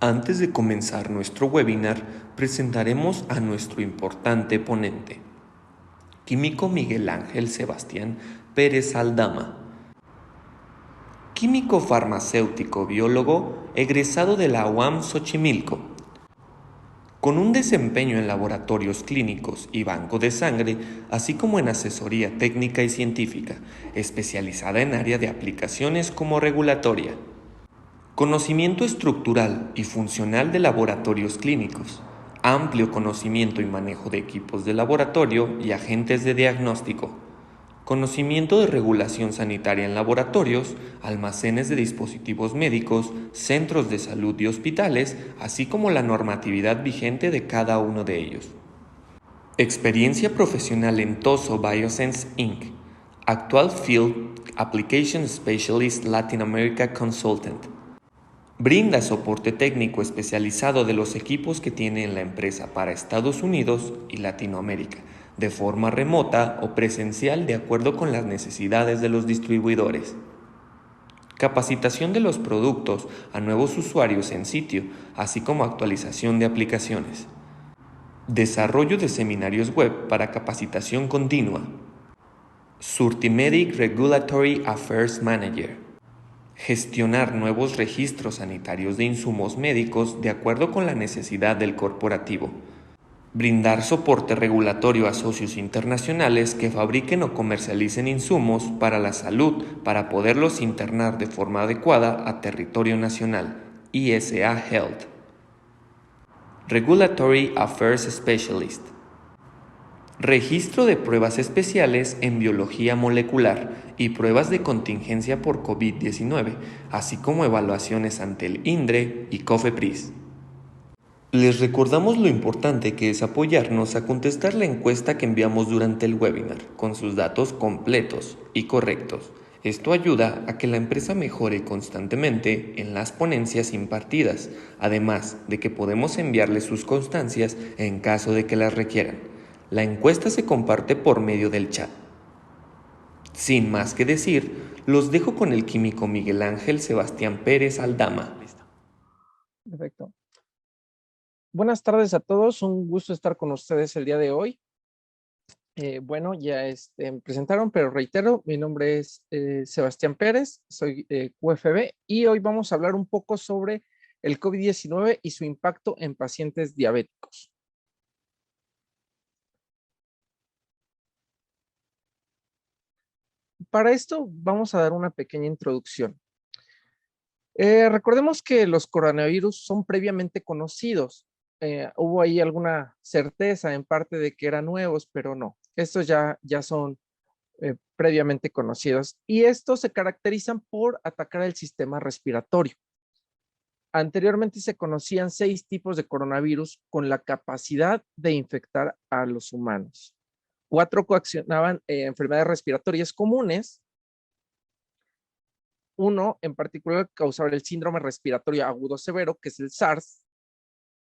Antes de comenzar nuestro webinar, presentaremos a nuestro importante ponente, químico Miguel Ángel Sebastián Pérez Aldama, químico farmacéutico biólogo egresado de la UAM Xochimilco, con un desempeño en laboratorios clínicos y banco de sangre, así como en asesoría técnica y científica, especializada en área de aplicaciones como regulatoria. Conocimiento estructural y funcional de laboratorios clínicos. Amplio conocimiento y manejo de equipos de laboratorio y agentes de diagnóstico. Conocimiento de regulación sanitaria en laboratorios, almacenes de dispositivos médicos, centros de salud y hospitales, así como la normatividad vigente de cada uno de ellos. Experiencia profesional en TOSO Biosense Inc. Actual Field Application Specialist Latin America Consultant. Brinda soporte técnico especializado de los equipos que tiene en la empresa para Estados Unidos y Latinoamérica, de forma remota o presencial de acuerdo con las necesidades de los distribuidores. Capacitación de los productos a nuevos usuarios en sitio, así como actualización de aplicaciones. Desarrollo de seminarios web para capacitación continua. Surtimedic Regulatory Affairs Manager. Gestionar nuevos registros sanitarios de insumos médicos de acuerdo con la necesidad del corporativo. Brindar soporte regulatorio a socios internacionales que fabriquen o comercialicen insumos para la salud para poderlos internar de forma adecuada a territorio nacional. ISA Health. Regulatory Affairs Specialist. Registro de pruebas especiales en biología molecular y pruebas de contingencia por COVID-19, así como evaluaciones ante el INDRE y COFEPRIS. Les recordamos lo importante que es apoyarnos a contestar la encuesta que enviamos durante el webinar, con sus datos completos y correctos. Esto ayuda a que la empresa mejore constantemente en las ponencias impartidas, además de que podemos enviarles sus constancias en caso de que las requieran. La encuesta se comparte por medio del chat. Sin más que decir, los dejo con el químico Miguel Ángel Sebastián Pérez Aldama. Listo. Perfecto. Buenas tardes a todos, un gusto estar con ustedes el día de hoy. Bueno, ya me presentaron, pero reitero, mi nombre es Sebastián Pérez, soy QFB y hoy vamos a hablar un poco sobre el COVID-19 y su impacto en pacientes diabéticos. Para esto vamos a dar una pequeña introducción. Recordemos que los coronavirus son previamente conocidos. Hubo ahí alguna certeza en parte de que eran nuevos, pero no. Estos ya son previamente conocidos y estos se caracterizan por atacar el sistema respiratorio. Anteriormente se conocían 6 tipos de coronavirus con la capacidad de infectar a los humanos. 4 coaccionaban enfermedades respiratorias comunes. Uno en particular causaba el síndrome respiratorio agudo severo, que es el SARS,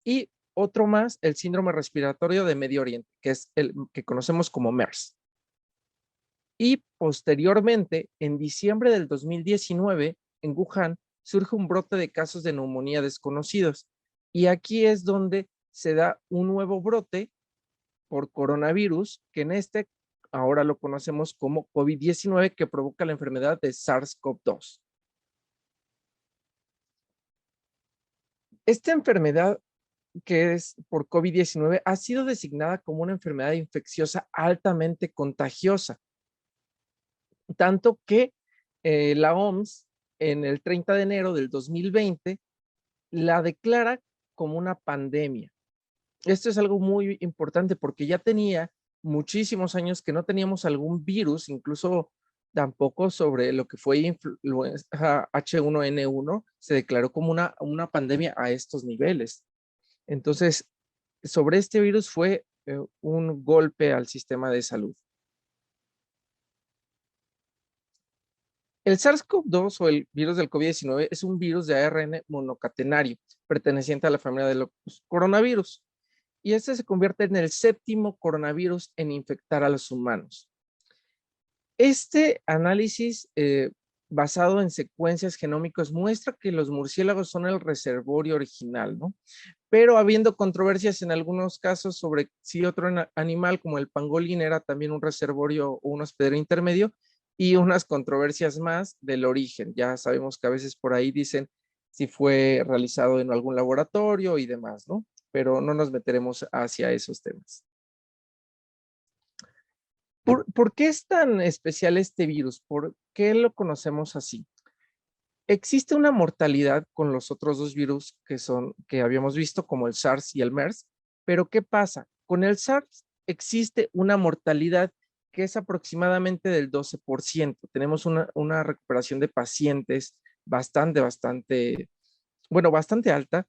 y otro más, el síndrome respiratorio de Medio Oriente, que es el que conocemos como MERS. Y posteriormente, en diciembre del 2019, en Wuhan, surge un brote de casos de neumonía desconocidos. Y aquí es donde se da un nuevo brote por coronavirus, que en ahora lo conocemos como COVID-19, que provoca la enfermedad de SARS-CoV-2. Esta enfermedad, que es por COVID-19, ha sido designada como una enfermedad infecciosa altamente contagiosa, tanto que la OMS en el 30 de enero del 2020 la declara como una pandemia. Esto es algo muy importante porque ya tenía muchísimos años que no teníamos algún virus, incluso tampoco sobre lo que fue influenza H1N1, se declaró como una pandemia a estos niveles. Entonces, sobre este virus fue un golpe al sistema de salud. El SARS-CoV-2 o el virus del COVID-19 es un virus de ARN monocatenario, perteneciente a la familia de los coronavirus. Y este se convierte en el 7º coronavirus en infectar a los humanos. Este análisis basado en secuencias genómicas, muestra que los murciélagos son el reservorio original, ¿no? Pero habiendo controversias en algunos casos sobre si otro animal como el pangolín era también un reservorio o un hospedero intermedio, y unas controversias más del origen. Ya sabemos que a veces por ahí dicen si fue realizado en algún laboratorio y demás, ¿no? Pero no nos meteremos hacia esos temas. ¿Por qué es tan especial este virus? ¿Por qué lo conocemos así? Existe una mortalidad con los otros dos virus que habíamos visto, como el SARS y el MERS, pero ¿qué pasa? Con el SARS existe una mortalidad que es aproximadamente del 12%. Tenemos una recuperación de pacientes bastante alta.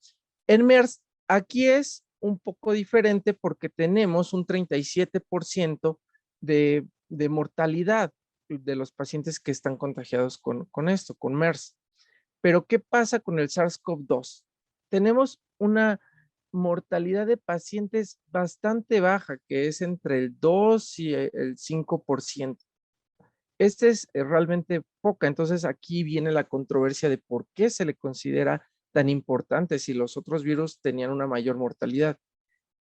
En MERS, aquí es un poco diferente porque tenemos un 37% de mortalidad de los pacientes que están contagiados con esto, con MERS. Pero ¿qué pasa con el SARS-CoV-2? Tenemos una mortalidad de pacientes bastante baja, que es entre el 2 y el 5%. Este es realmente poca, entonces aquí viene la controversia de por qué se le considera tan importante si los otros virus tenían una mayor mortalidad.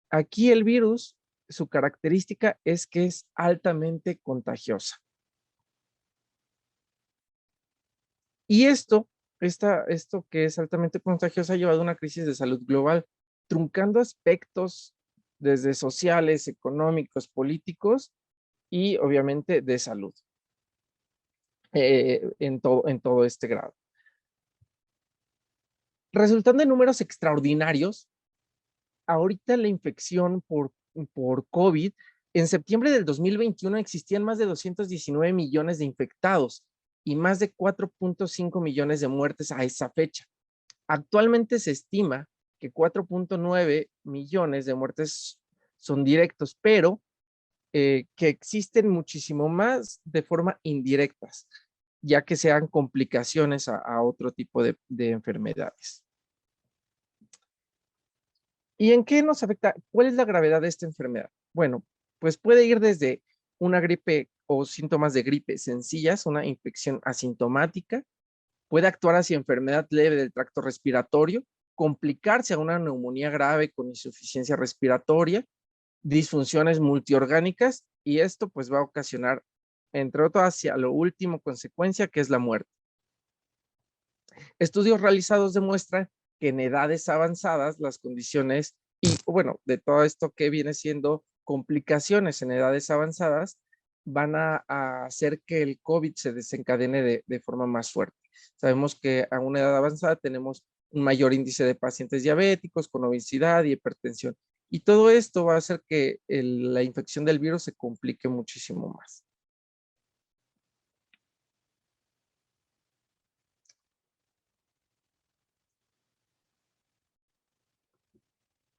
Aquí el virus, su característica es que es altamente contagiosa. Y esto que es altamente contagioso ha llevado a una crisis de salud global, truncando aspectos desde sociales, económicos, políticos y obviamente de salud en todo este grado. Resultando en números extraordinarios, ahorita la infección por COVID, en septiembre del 2021 existían más de 219 millones de infectados y más de 4.5 millones de muertes a esa fecha. Actualmente se estima que 4.9 millones de muertes son directos, pero que existen muchísimo más de forma indirectas, ya que sean complicaciones a otro tipo de enfermedades. ¿Y en qué nos afecta? ¿Cuál es la gravedad de esta enfermedad? Bueno, pues puede ir desde una gripe o síntomas de gripe sencillas, una infección asintomática, puede actuar hacia enfermedad leve del tracto respiratorio, complicarse a una neumonía grave con insuficiencia respiratoria, disfunciones multiorgánicas, y esto pues va a ocasionar, entre otros, hacia lo último consecuencia, que es la muerte. Estudios realizados demuestran que en edades avanzadas las condiciones y bueno, de todo esto que viene siendo complicaciones en edades avanzadas van a hacer que el COVID se desencadene de forma más fuerte. Sabemos que a una edad avanzada tenemos un mayor índice de pacientes diabéticos con obesidad y hipertensión. Y todo esto va a hacer que la infección del virus se complique muchísimo más.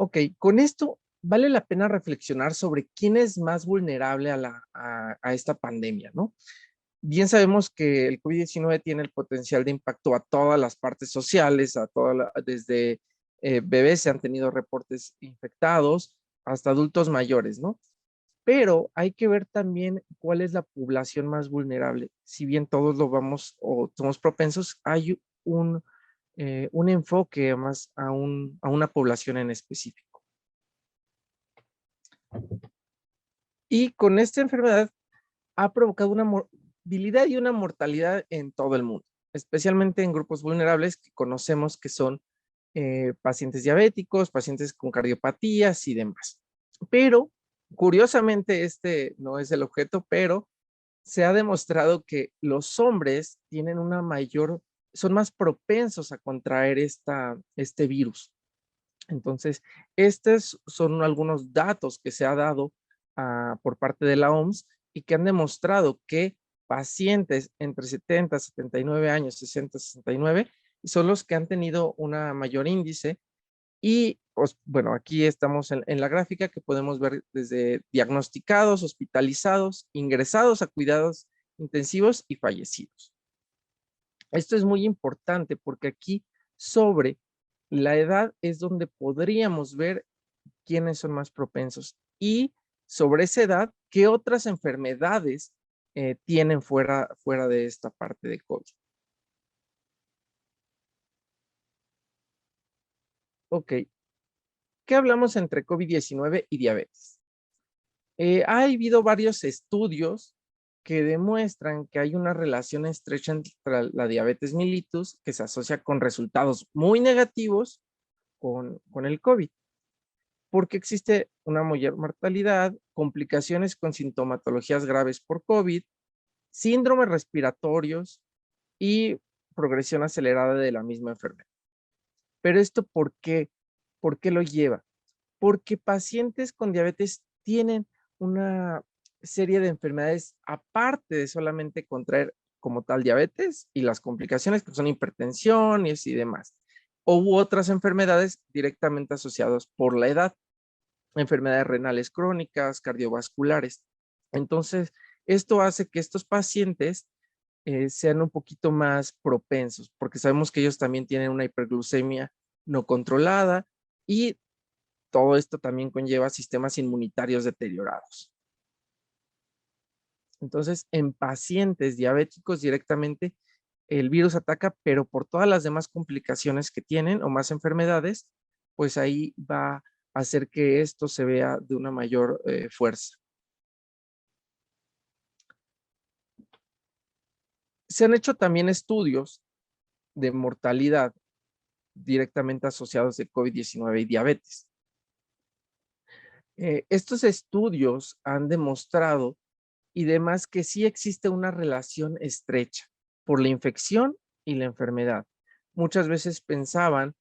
Ok, con esto vale la pena reflexionar sobre quién es más vulnerable a esta pandemia, ¿no? Bien sabemos que el COVID-19 tiene el potencial de impacto a todas las partes sociales, desde bebés se han tenido reportes infectados hasta adultos mayores, ¿no? Pero hay que ver también cuál es la población más vulnerable. Si bien todos lo vamos o somos propensos, hay un enfoque más a una población en específico. Y con esta enfermedad ha provocado una morbilidad y una mortalidad en todo el mundo, especialmente en grupos vulnerables que conocemos que son pacientes diabéticos, pacientes con cardiopatías y demás. Pero, curiosamente, este no es el objeto, pero se ha demostrado que los hombres tienen son más propensos a contraer este virus. Entonces, estos son algunos datos que se ha dado por parte de la OMS y que han demostrado que pacientes entre 70, 79 años, 60, 69, son los que han tenido una mayor índice. Y pues, bueno, aquí estamos en la gráfica que podemos ver desde diagnosticados, hospitalizados, ingresados a cuidados intensivos y fallecidos. Esto es muy importante porque aquí sobre la edad es donde podríamos ver quiénes son más propensos y sobre esa edad, qué otras enfermedades tienen fuera de esta parte de COVID. Ok, ¿qué hablamos entre COVID-19 y diabetes? Ha habido varios estudios que demuestran que hay una relación estrecha entre la diabetes mellitus, que se asocia con resultados muy negativos con el COVID, porque existe una mayor mortalidad, complicaciones con sintomatologías graves por COVID, síndromes respiratorios y progresión acelerada de la misma enfermedad. Pero esto, ¿por qué? ¿Por qué lo lleva? Porque pacientes con diabetes tienen una serie de enfermedades aparte de solamente contraer como tal diabetes y las complicaciones que son hipertensión y demás. O u otras enfermedades directamente asociadas por la edad, enfermedades renales crónicas, cardiovasculares. Entonces, esto hace que estos pacientes sean un poquito más propensos, porque sabemos que ellos también tienen una hiperglucemia no controlada y todo esto también conlleva sistemas inmunitarios deteriorados. Entonces, en pacientes diabéticos directamente, el virus ataca, pero por todas las demás complicaciones que tienen o más enfermedades, pues ahí va a hacer que esto se vea de una mayor fuerza. Se han hecho también estudios de mortalidad directamente asociados de COVID-19 y diabetes. Estos estudios han demostrado y demás que sí existe una relación estrecha por la infección y la enfermedad. Muchas veces pensaban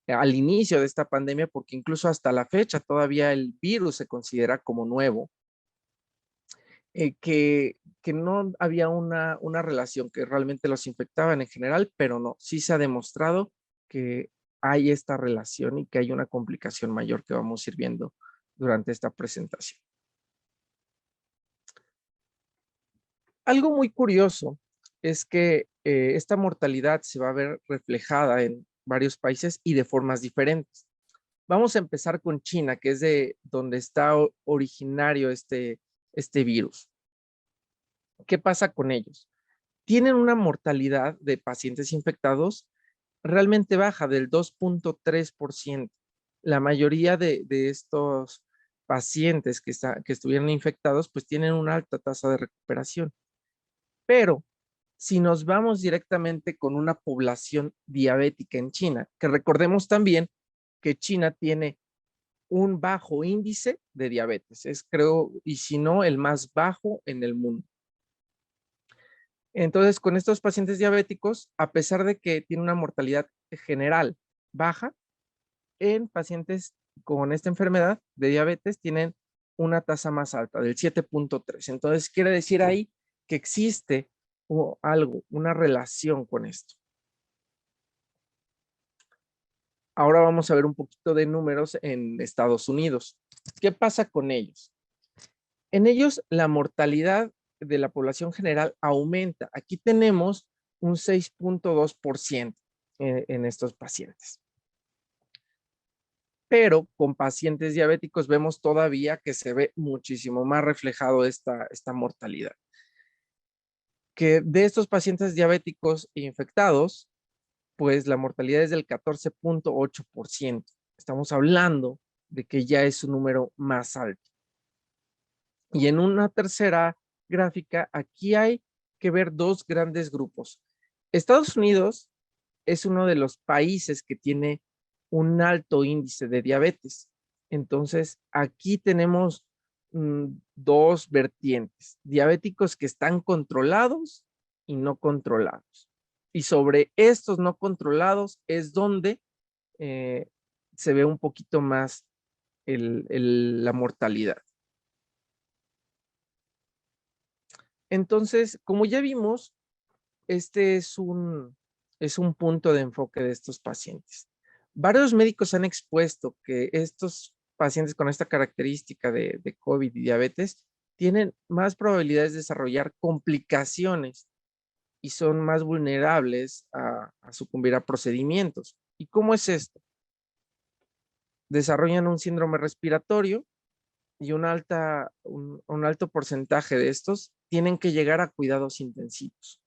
al inicio de esta pandemia, porque incluso hasta la fecha todavía el virus se considera como nuevo, que no había una relación, que realmente los infectaban en general, pero no, sí se ha demostrado que hay esta relación y que hay una complicación mayor que vamos a ir viendo durante esta presentación. Algo muy curioso es que esta mortalidad se va a ver reflejada en varios países y de formas diferentes. Vamos a empezar con China, que es de donde está originario este virus. ¿Qué pasa con ellos? Tienen una mortalidad de pacientes infectados realmente baja, del 2.3%. La mayoría de estos pacientes que estuvieron infectados, pues tienen una alta tasa de recuperación. Pero si nos vamos directamente con una población diabética en China, que recordemos también que China tiene un bajo índice de diabetes, es creo, y si no, el más bajo en el mundo. Entonces, con estos pacientes diabéticos, a pesar de que tiene una mortalidad general baja, en pacientes con esta enfermedad de diabetes tienen una tasa más alta, del 7.3. Entonces, quiere decir ahí que existe algo, una relación con esto. Ahora vamos a ver un poquito de números en Estados Unidos. ¿Qué pasa con ellos? En ellos, la mortalidad de la población general aumenta. Aquí tenemos un 6.2% en estos pacientes. Pero con pacientes diabéticos vemos todavía que se ve muchísimo más reflejado esta mortalidad. Que de estos pacientes diabéticos infectados, pues la mortalidad es del 14.8%. Estamos hablando de que ya es un número más alto. Y en una tercera gráfica, aquí hay que ver dos grandes grupos. Estados Unidos es uno de los países que tiene un alto índice de diabetes. Entonces, aquí tenemos dos vertientes, diabéticos que están controlados y no controlados. Y sobre estos no controlados es donde se ve un poquito más la mortalidad. Entonces, como ya vimos, este es un punto de enfoque de estos pacientes. Varios médicos han expuesto que estos pacientes con esta característica de COVID y diabetes tienen más probabilidades de desarrollar complicaciones y son más vulnerables a sucumbir a procedimientos. ¿Y cómo es esto? Desarrollan un síndrome respiratorio y un alto porcentaje de estos tienen que llegar a cuidados intensivos.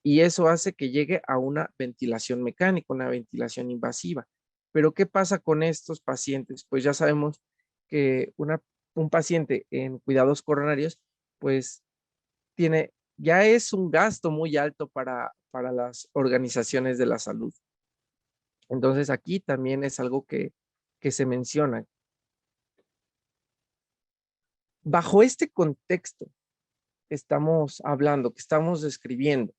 Y eso hace que llegue a una ventilación mecánica, una ventilación invasiva. Pero ¿qué pasa con estos pacientes? Pues ya sabemos que un paciente en cuidados coronarios, pues ya es un gasto muy alto para las organizaciones de la salud. Entonces aquí también es algo que se menciona. Bajo este contexto que estamos hablando, que estamos describiendo,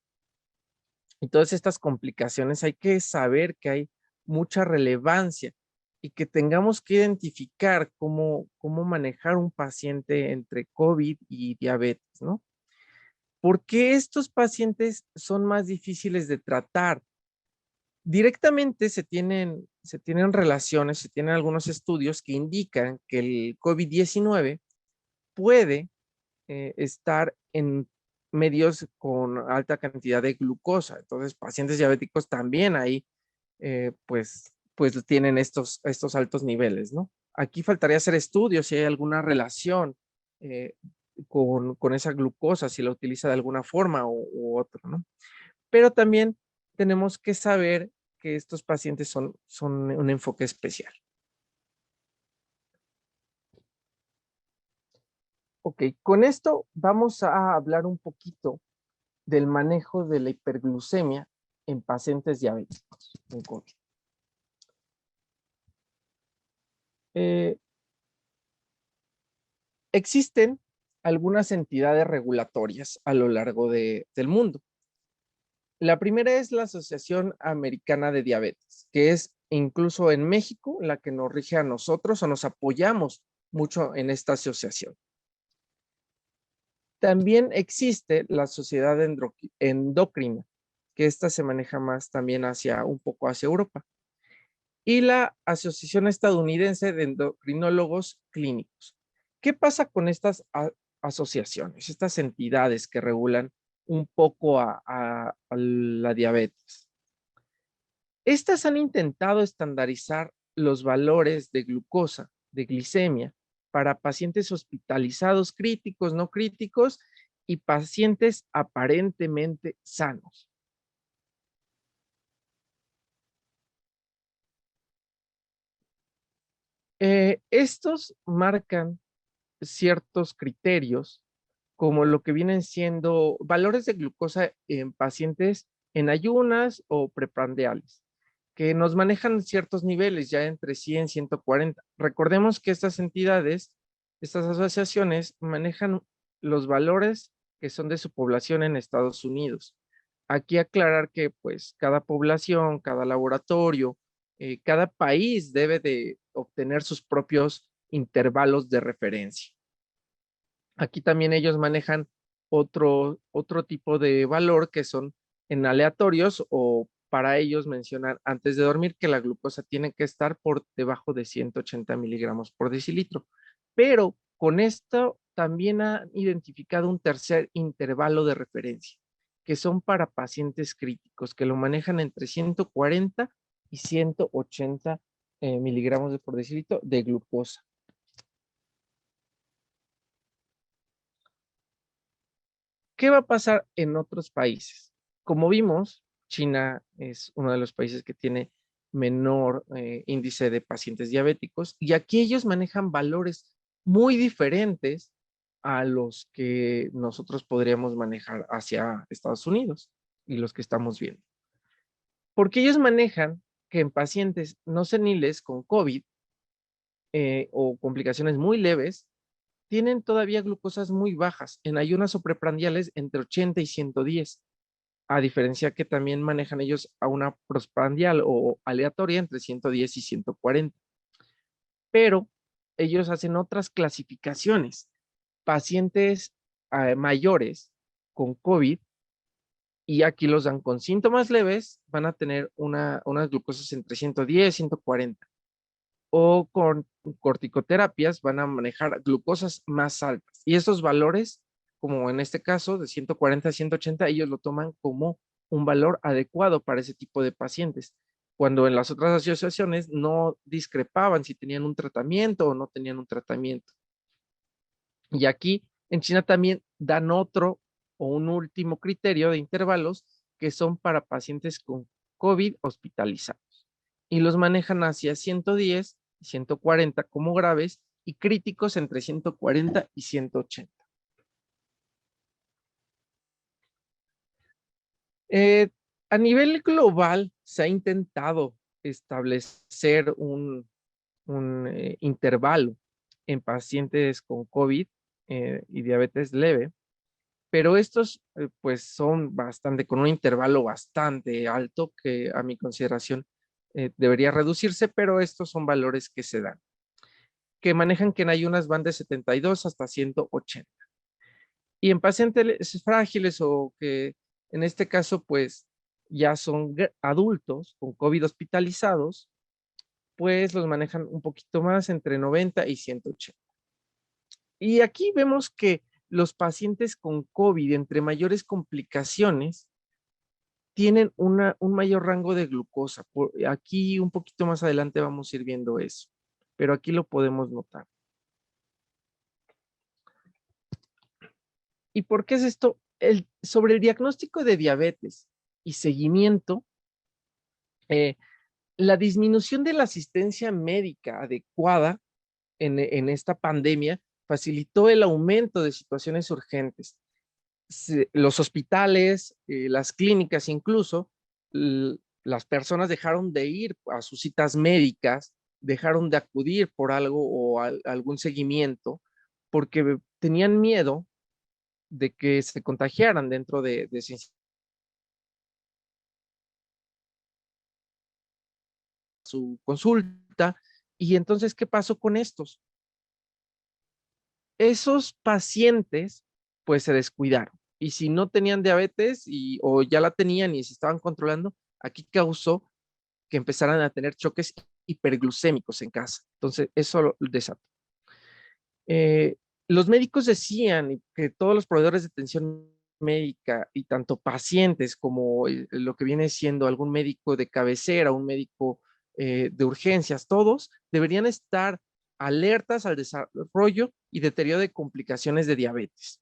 y todas estas complicaciones, hay que saber que hay mucha relevancia y que tengamos que identificar cómo manejar un paciente entre COVID y diabetes, ¿no? ¿Por qué estos pacientes son más difíciles de tratar? Directamente se tienen relaciones, se tienen algunos estudios que indican que el COVID-19 puede estar en medios con alta cantidad de glucosa. Entonces, pacientes diabéticos también ahí, pues tienen estos altos niveles, ¿no? Aquí faltaría hacer estudios si hay alguna relación eh, con esa glucosa, si la utiliza de alguna forma u otra, ¿no? Pero también tenemos que saber que estos pacientes son un enfoque especial. Ok, con esto vamos a hablar un poquito del manejo de la hiperglucemia en pacientes diabéticos con COVID. Eh, Existen algunas entidades regulatorias a lo largo del mundo. La primera es la Asociación Americana de Diabetes, que es incluso en México la que nos rige a nosotros o nos apoyamos mucho en esta asociación. También existe la Sociedad Endocrina, que esta se maneja más también un poco hacia Europa, y la Asociación Estadounidense de Endocrinólogos Clínicos. ¿Qué pasa con estas asociaciones, estas entidades que regulan un poco a la diabetes? Estas han intentado estandarizar los valores de glucosa, de glicemia, para pacientes hospitalizados críticos, no críticos y pacientes aparentemente sanos. Estos marcan ciertos criterios como lo que vienen siendo valores de glucosa en pacientes en ayunas o preprandiales, que nos manejan ciertos niveles ya entre 100 y 140. Recordemos que estas entidades, estas asociaciones manejan los valores que son de su población en Estados Unidos. Aquí aclarar que pues cada población, cada laboratorio, cada país debe de obtener sus propios intervalos de referencia. Aquí también ellos manejan otro tipo de valor que son en aleatorios o para ellos mencionan antes de dormir que la glucosa tiene que estar por debajo de 180 miligramos por decilitro. Pero con esto también han identificado un tercer intervalo de referencia, que son para pacientes críticos, que lo manejan entre 140 y 180 miligramos por decilitro de glucosa. ¿Qué va a pasar en otros países? Como vimos, China es uno de los países que tiene menor índice de pacientes diabéticos y aquí ellos manejan valores muy diferentes a los que nosotros podríamos manejar hacia Estados Unidos y los que estamos viendo. Porque ellos manejan que en pacientes no seniles con COVID o complicaciones muy leves, tienen todavía glucosas muy bajas, en ayunas o preprandiales entre 80 y 110, a diferencia que también manejan ellos a una postprandial o aleatoria entre 110 y 140. Pero ellos hacen otras clasificaciones. Pacientes mayores con COVID, y aquí los dan con síntomas leves, van a tener unas glucosas entre 110 y 140. O con corticoterapias van a manejar glucosas más altas. Y esos valores, como en este caso de 140 a 180, ellos lo toman como un valor adecuado para ese tipo de pacientes, cuando en las otras asociaciones no discrepaban si tenían un tratamiento o no tenían un tratamiento. Y aquí en China también dan otro o un último criterio de intervalos que son para pacientes con COVID hospitalizados. y los manejan hacia 110 y 140 como graves y críticos entre 140 y 180. Eh, a nivel global se ha intentado establecer un intervalo en pacientes con COVID y diabetes leve, pero estos pues son bastante, con un intervalo bastante alto que a mi consideración debería reducirse, pero estos son valores que se dan, que manejan que en ayunas van de 72 hasta 180. Y en pacientes frágiles o que en este caso pues ya son adultos con COVID hospitalizados, pues los manejan un poquito más entre 90 y 180. Y aquí vemos que los pacientes con COVID, entre mayores complicaciones, tienen un mayor rango de glucosa. Aquí un poquito más adelante vamos a ir viendo eso, pero aquí lo podemos notar. ¿Y por qué es esto? Sobre el diagnóstico de diabetes y seguimiento, eh, la disminución de la asistencia médica adecuada en esta pandemia facilitó el aumento de situaciones urgentes. Los hospitales, las clínicas incluso, las personas dejaron de ir a sus citas médicas, dejaron de acudir por algo o algún seguimiento, porque tenían miedo de que se contagiaran dentro de su consulta. Y entonces, ¿qué pasó con estos? Esos pacientes, pues se descuidaron. Y si no tenían diabetes o ya la tenían y se estaban controlando, aquí causó que empezaran a tener choques hiperglucémicos en casa. Entonces, eso lo desató. Los médicos decían que todos los proveedores de atención médica y tanto pacientes como lo que viene siendo algún médico de cabecera, un médico de urgencias, todos deberían estar alertas al desarrollo y deterioro de complicaciones de diabetes.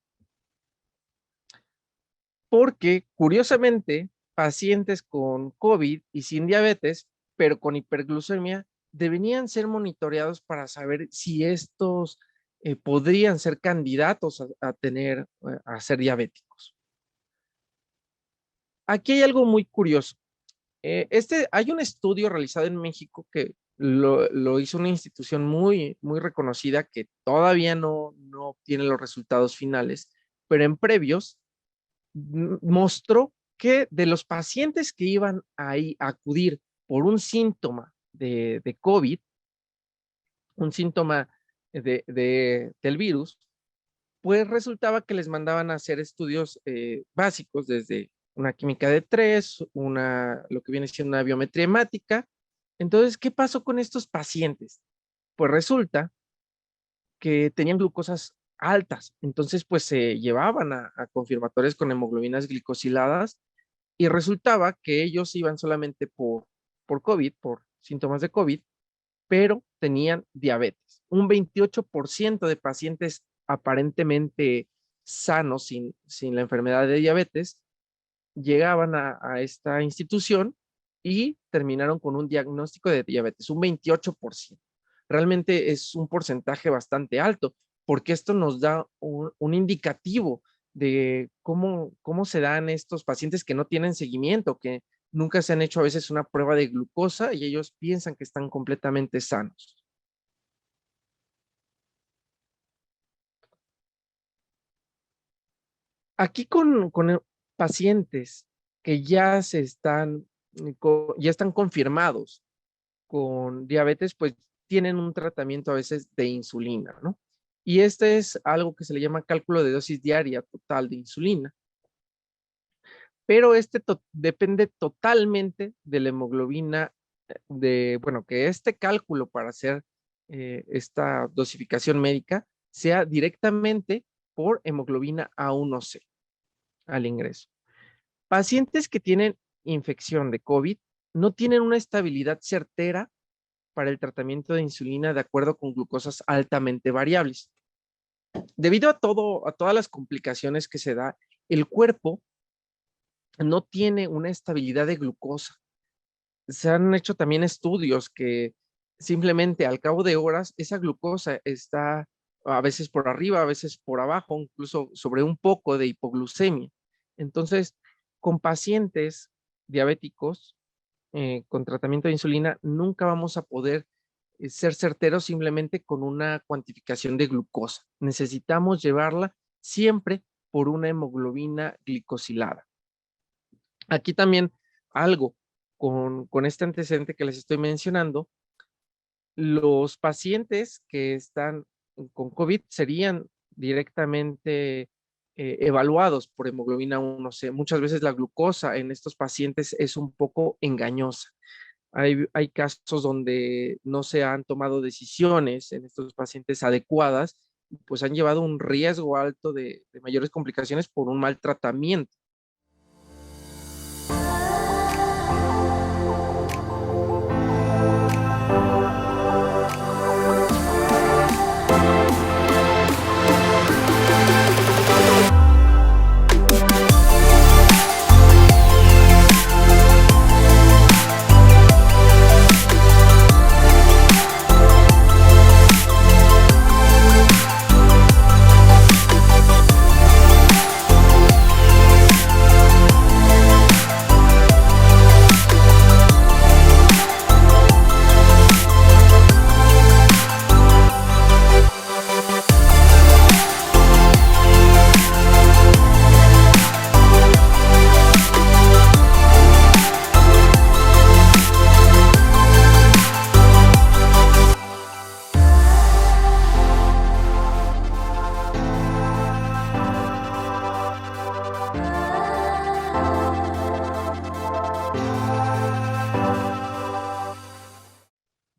Porque, curiosamente, pacientes con COVID y sin diabetes, pero con hiperglucemia, deberían ser monitoreados para saber si estos podrían ser candidatos a ser diabéticos. Aquí hay algo muy curioso. Hay un estudio realizado en México que lo hizo una institución muy reconocida que todavía no obtiene los resultados finales, pero en previos mostró que de los pacientes que iban ahí a acudir por un síntoma de COVID, un síntoma del virus, pues resultaba que les mandaban a hacer estudios básicos desde una química de 3, lo que viene siendo una biometría hemática. Entonces, ¿qué pasó con estos pacientes? Pues resulta que tenían glucosas altas, entonces pues se llevaban a confirmatorios con hemoglobinas glicosiladas y resultaba que ellos iban solamente por COVID, por síntomas de COVID, pero tenían diabetes. Un 28% de pacientes aparentemente sanos, sin la enfermedad de diabetes, llegaban a esta institución y terminaron con un diagnóstico de diabetes, un 28%. Realmente es un porcentaje bastante alto, porque esto nos da un indicativo de cómo se dan estos pacientes que no tienen seguimiento, que nunca se han hecho a veces una prueba de glucosa y ellos piensan que están completamente sanos. Aquí con pacientes que ya están confirmados con diabetes, pues tienen un tratamiento a veces de insulina, ¿no? Y este es algo que se le llama cálculo de dosis diaria total de insulina. Pero depende totalmente de la hemoglobina, bueno, que este cálculo para hacer esta dosificación médica sea directamente por hemoglobina A1C al ingreso. Pacientes que tienen infección de COVID no tienen una estabilidad certera para el tratamiento de insulina de acuerdo con glucosas altamente variables. Debido a todas las complicaciones que se da, el cuerpo no tiene una estabilidad de glucosa. Se han hecho también estudios que simplemente al cabo de horas esa glucosa está a veces por arriba, a veces por abajo, incluso sobre un poco de hipoglucemia. Entonces, con pacientes diabéticos con tratamiento de insulina, nunca vamos a poder ser certeros simplemente con una cuantificación de glucosa. Necesitamos llevarla siempre por una hemoglobina glicosilada. Aquí también algo con este antecedente que les estoy mencionando, los pacientes que están con COVID serían directamente evaluados por hemoglobina 1C. Muchas veces la glucosa en estos pacientes es un poco engañosa. Hay casos donde no se han tomado decisiones en estos pacientes adecuadas, pues han llevado un riesgo alto de mayores complicaciones por un mal tratamiento.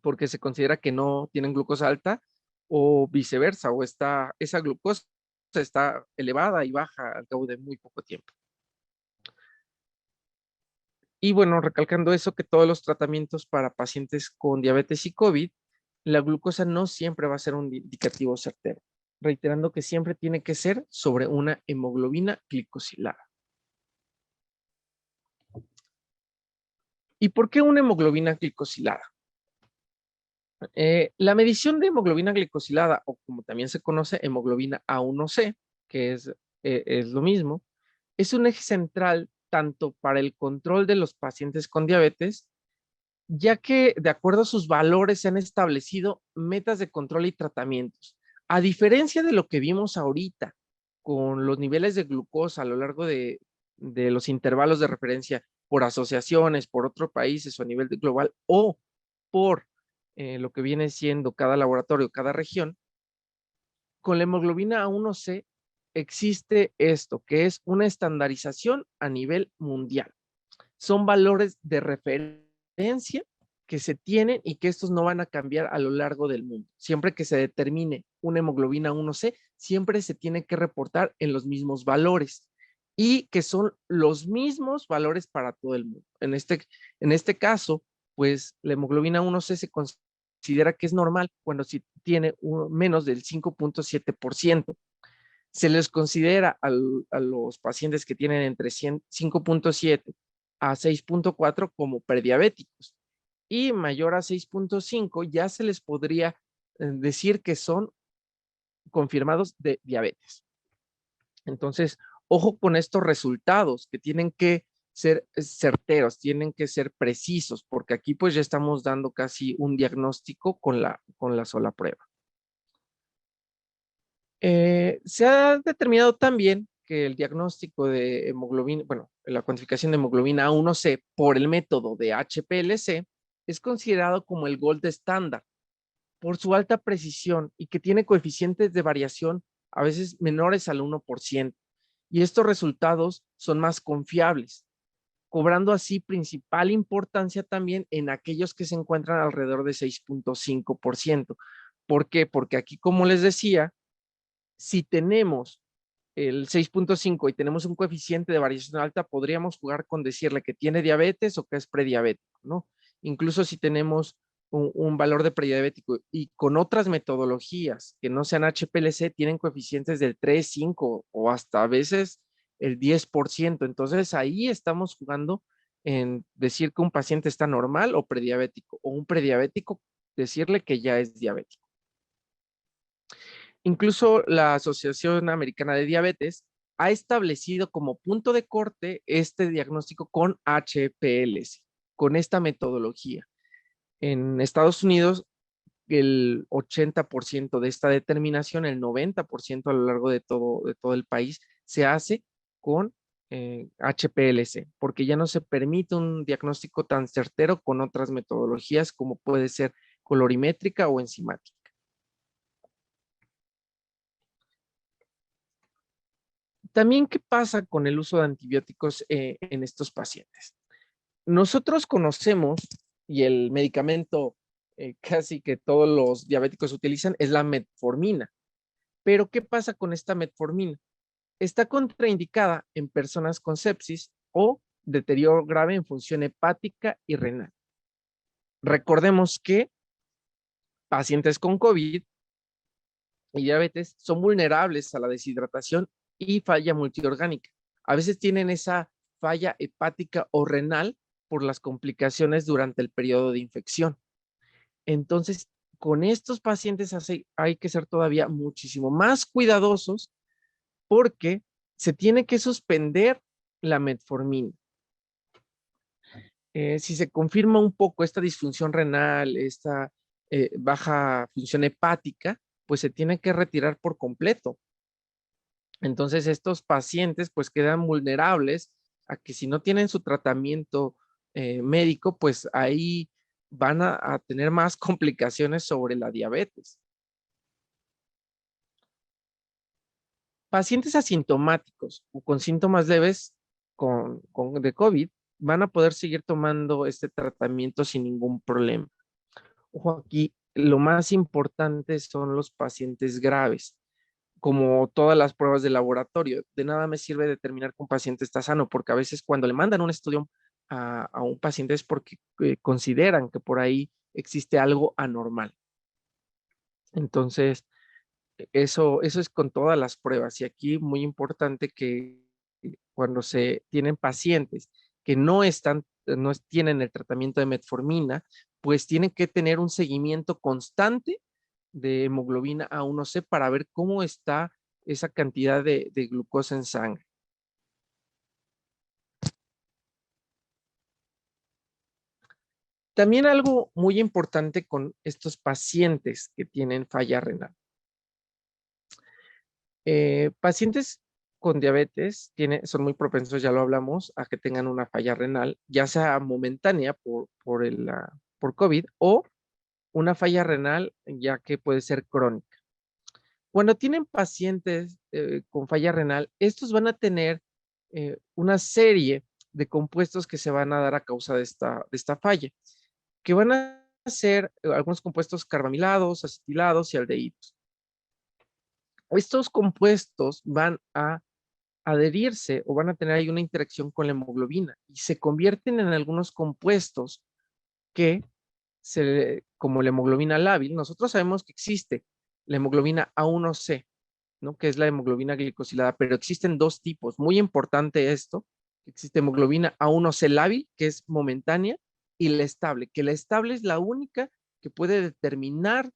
Porque se considera que no tienen glucosa alta o viceversa, o esa glucosa está elevada y baja al cabo de muy poco tiempo. Y bueno, recalcando eso, que todos los tratamientos para pacientes con diabetes y COVID, la glucosa no siempre va a ser un indicativo certero, reiterando que siempre tiene que ser sobre una hemoglobina glicosilada. ¿Y por qué una hemoglobina glicosilada? La medición de hemoglobina glicosilada, o como también se conoce, hemoglobina A1C, que es lo mismo, es un eje central tanto para el control de los pacientes con diabetes, ya que de acuerdo a sus valores se han establecido metas de control y tratamientos. A diferencia de lo que vimos ahorita con los niveles de glucosa a lo largo de los intervalos de referencia por asociaciones, por otros países o a nivel global o por lo que viene siendo cada laboratorio, cada región, con la hemoglobina A1C existe esto, que es una estandarización a nivel mundial. Son valores de referencia que se tienen y que estos no van a cambiar a lo largo del mundo. Siempre que se determine una hemoglobina 1C, siempre se tiene que reportar en los mismos valores y que son los mismos valores para todo el mundo. En este caso, pues la hemoglobina 1C se considera que es normal cuando si tiene menos del 5.7%. Se les considera a los pacientes que tienen entre 5.7 a 6.4 como prediabéticos y mayor a 6.5 ya se les podría decir que son confirmados de diabetes. Entonces, ojo con estos resultados que tienen que ser certeros, tienen que ser precisos, porque aquí pues ya estamos dando casi un diagnóstico con la sola prueba. Se ha determinado también que el diagnóstico de hemoglobina, bueno, la cuantificación de hemoglobina A1C por el método de HPLC es considerado como el gold estándar por su alta precisión y que tiene coeficientes de variación a veces menores al 1%. Y estos resultados son más confiables, cobrando así principal importancia también en aquellos que se encuentran alrededor de 6.5%. ¿Por qué? Porque aquí, como les decía, si tenemos el 6.5 y tenemos un coeficiente de variación alta, podríamos jugar con decirle que tiene diabetes o que es prediabético, ¿no? Incluso si tenemos un valor de prediabético y con otras metodologías que no sean HPLC, tienen coeficientes del 3, 5 o hasta a veces el 10%. Entonces ahí estamos jugando en decir que un paciente está normal o prediabético, o un prediabético decirle que ya es diabético. Incluso la Asociación Americana de Diabetes ha establecido como punto de corte este diagnóstico con HPLC, con esta metodología. En Estados Unidos, el 80% de esta determinación, el 90% a lo largo de todo el país, se hace con HPLC, porque ya no se permite un diagnóstico tan certero con otras metodologías como puede ser colorimétrica o enzimática. También, ¿qué pasa con el uso de antibióticos en estos pacientes? Nosotros conocemos, y el medicamento casi que todos los diabéticos utilizan, es la metformina. Pero, ¿qué pasa con esta metformina? Está contraindicada en personas con sepsis o deterioro grave en función hepática y renal. Recordemos que pacientes con COVID y diabetes son vulnerables a la deshidratación y falla multiorgánica. A veces tienen esa falla hepática o renal por las complicaciones durante el periodo de infección. Entonces, con estos pacientes hay que ser todavía muchísimo más cuidadosos porque se tiene que suspender la metformina. Si se confirma un poco esta disfunción renal, esta baja función hepática, pues se tiene que retirar por completo. Entonces, estos pacientes pues quedan vulnerables a que si no tienen su tratamiento médico, pues ahí van a tener más complicaciones sobre la diabetes. Pacientes asintomáticos o con síntomas leves de COVID van a poder seguir tomando este tratamiento sin ningún problema. Ojo aquí, lo más importante son los pacientes graves, como todas las pruebas de laboratorio. De nada me sirve determinar que un paciente está sano, porque a veces cuando le mandan un estudio a un paciente es porque consideran que por ahí existe algo anormal. Entonces, eso es con todas las pruebas. Y aquí muy importante que cuando se tienen pacientes que no tienen el tratamiento de metformina, pues tienen que tener un seguimiento constante de hemoglobina A1C para ver cómo está esa cantidad de glucosa en sangre. También algo muy importante con estos pacientes que tienen falla renal. Pacientes con diabetes son muy propensos, ya lo hablamos, a que tengan una falla renal, ya sea momentánea por COVID o una falla renal ya que puede ser crónica. Cuando tienen pacientes con falla renal, estos van a tener una serie de compuestos que se van a dar a causa de esta falla, que van a ser algunos compuestos carbamilados, acetilados y aldehídos. Estos compuestos van a adherirse o van a tener ahí una interacción con la hemoglobina y se convierten en algunos compuestos que, como la hemoglobina lábil, nosotros sabemos que existe la hemoglobina A1C, ¿no? Que es la hemoglobina glicosilada, pero existen dos tipos. Muy importante esto, existe hemoglobina A1C lábil, que es momentánea, y la estable, que la estable es la única que puede determinar